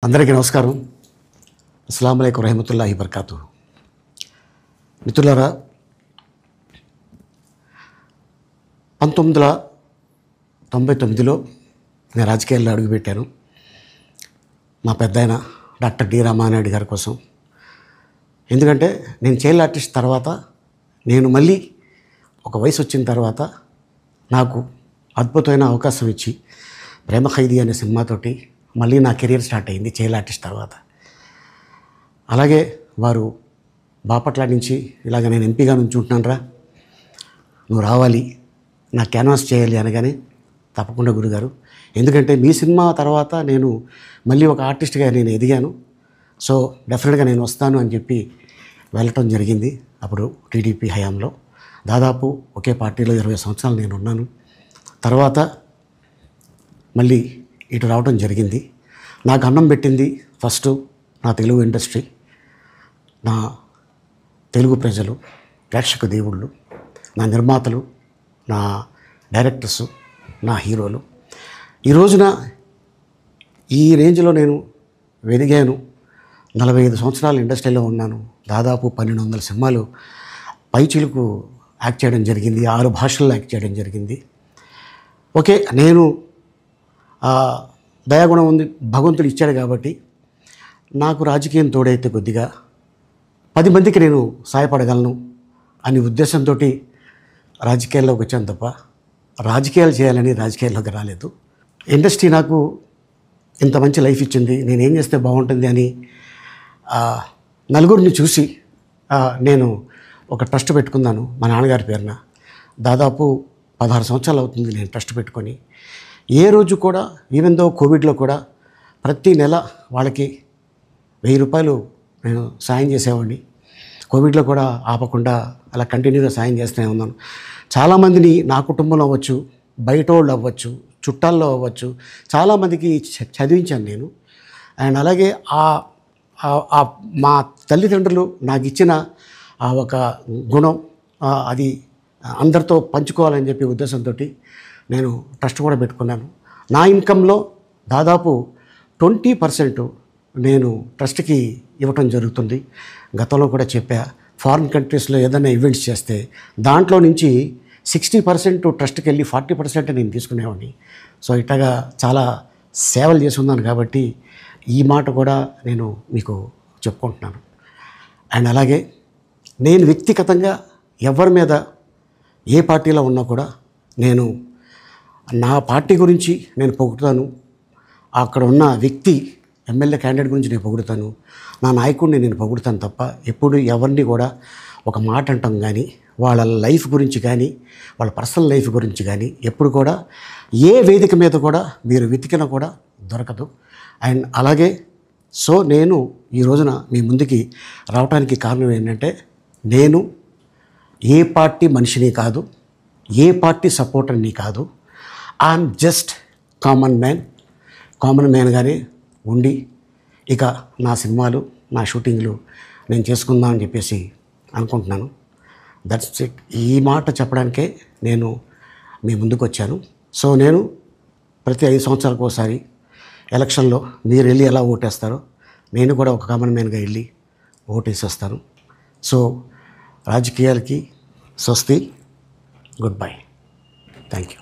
అందరికీ నమస్కారం. అస్సలాము అలైకుం రహమతుల్లాహి బర్కాతు. మిత్రులారా, 1999లో నేను రాజకీయాల్లో అడుగుపెట్టాను. మా పెద్దాయన డాక్టర్ డి రామానాయుడు గారి కోసం. ఎందుకంటే నేను చైల్డ్ ఆర్టిస్ట్ తర్వాత నేను మళ్ళీ ఒక వయసు వచ్చిన తర్వాత నాకు అద్భుతమైన అవకాశం ఇచ్చి ప్రేమ ఖైదీ అనే సినిమాతోటి మళ్ళీ నా కెరీర్ స్టార్ట్ అయింది చైల్డ్ ఆర్టిస్ట్ తర్వాత. అలాగే వారు బాపట్ల నుంచి ఇలాగ నేను ఎంపీగా నుంచుంటున్నాను రా, నువ్వు రావాలి, నా క్యాన్వాస్ చేయాలి అనగానే తప్పకుండా గురుగారు, ఎందుకంటే మీ సినిమా తర్వాత నేను మళ్ళీ ఒక ఆర్టిస్ట్గా నేను ఎదిగాను, సో డెఫినెట్గా నేను వస్తాను అని చెప్పి వెళ్ళటం జరిగింది. అప్పుడు టీడీపీ హయాంలో దాదాపు ఒకే పార్టీలో 20 సంవత్సరాలు నేను ఉన్నాను. తర్వాత మళ్ళీ ఇటు రావడం జరిగింది. నాకు అన్నం పెట్టింది ఫస్ట్ నా తెలుగు ఇండస్ట్రీ, నా తెలుగు ప్రజలు, ప్రేక్షక దేవుళ్ళు, నా నిర్మాతలు, నా డైరెక్టర్సు, నా హీరోలు. ఈ రోజున ఈ రేంజ్లో నేను ఎదిగాను. 45 సంవత్సరాలు ఇండస్ట్రీలో ఉన్నాను. దాదాపు 1200 సినిమాలు పైచిలుకు యాక్ట్ చేయడం జరిగింది. 6 భాషల్లో యాక్ట్ చేయడం జరిగింది. ఓకే, నేను దయాగుణం ఉంది, భగవంతుడు ఇచ్చాడు కాబట్టి నాకు రాజకీయం తోడైతే కొద్దిగా 10 మందికి నేను సహాయపడగలను అనే ఉద్దేశంతో రాజకీయాల్లోకి వచ్చాను తప్ప రాజకీయాలు చేయాలని రాజకీయాల్లోకి రాలేదు. ఇండస్ట్రీ నాకు ఇంత మంచి లైఫ్ ఇచ్చింది, నేనేం చేస్తే బాగుంటుంది అని నలుగురిని చూసి నేను ఒక ట్రస్ట్ పెట్టుకున్నాను మా నాన్నగారి పేరున. దాదాపు 16 సంవత్సరాలు అవుతుంది నేను ట్రస్ట్ పెట్టుకొని. ఏ రోజు కూడా, ఈవెన్ దో కోవిడ్లో కూడా ప్రతి నెల వాళ్ళకి 1000 రూపాయలు నేను సాయం చేసేవాడిని. కోవిడ్లో కూడా ఆపకుండా అలా కంటిన్యూగా సాయం చేస్తూనే ఉన్నాను. చాలామందిని నా కుటుంబంలో అవ్వచ్చు, బయట వాళ్ళు అవ్వచ్చు, చుట్టాల్లో అవ్వచ్చు, చాలామందికి చదివించాను నేను. అండ్ అలాగే మా తల్లిదండ్రులు నాకు ఇచ్చిన ఒక గుణం అది అందరితో పంచుకోవాలని చెప్పి ఉద్దేశంతో నేను ట్రస్ట్ కూడా పెట్టుకున్నాను. నా ఇన్కంలో దాదాపు 20% నేను ట్రస్ట్కి ఇవ్వటం జరుగుతుంది. గతంలో కూడా చెప్పా, ఫారిన్ కంట్రీస్లో ఏదైనా ఈవెంట్స్ చేస్తే దాంట్లో నుంచి 60% ట్రస్ట్కి వెళ్ళి 40% నేను తీసుకునేవాడిని. సో ఇట్లాగా చాలా సేవలు చేసి ఉన్నాను కాబట్టి ఈ మాట కూడా నేను మీకు చెప్పుకుంటున్నాను. అండ్ అలాగే నేను వ్యక్తిగతంగా ఎవరి మీద ఏ పార్టీలో ఉన్నా కూడా నేను నా పార్టీ గురించి నేను పొగుడుతాను, అక్కడ ఉన్న వ్యక్తి ఎమ్మెల్యే క్యాండిడేట్ గురించి నేను పొగుడుతాను, నా నాయకుడిని నేను పొగుడుతాను తప్ప ఎప్పుడు ఎవరిని కూడా ఒక మాట అంటాం కానీ వాళ్ళ లైఫ్ గురించి కానీ వాళ్ళ పర్సనల్ లైఫ్ గురించి కానీ ఎప్పుడు కూడా ఏ వేదిక మీద కూడా మీరు వెతికినా కూడా దొరకదు. అండ్ అలాగే సో నేను ఈ రోజున మీ ముందుకి రావడానికి కారణం ఏంటంటే, నేను ఏ పార్టీ మనిషిని కాదు, ఏ పార్టీ సపోర్టర్ని కాదు, ఐఎమ్ జస్ట్ కామన్ మ్యాన్గానే ఉండి ఇక నా సినిమాలు, నా షూటింగ్లు నేను చేసుకుందాం అని చెప్పేసి అనుకుంటున్నాను. That's it. ఈ మాట చెప్పడానికే నేను మీ ముందుకు వచ్చాను. సో నేను ప్రతి 5 సంవత్సరాలకు ఒకసారి ఎలక్షన్లో మీరు వెళ్ళి ఎలా ఓటేస్తారో నేను కూడా ఒక కామన్ మ్యాన్గా వెళ్ళి ఓటేసి వస్తాను. సో రాజకీయాలకి స్వస్తి, గుడ్ బై, థ్యాంక్ యూ.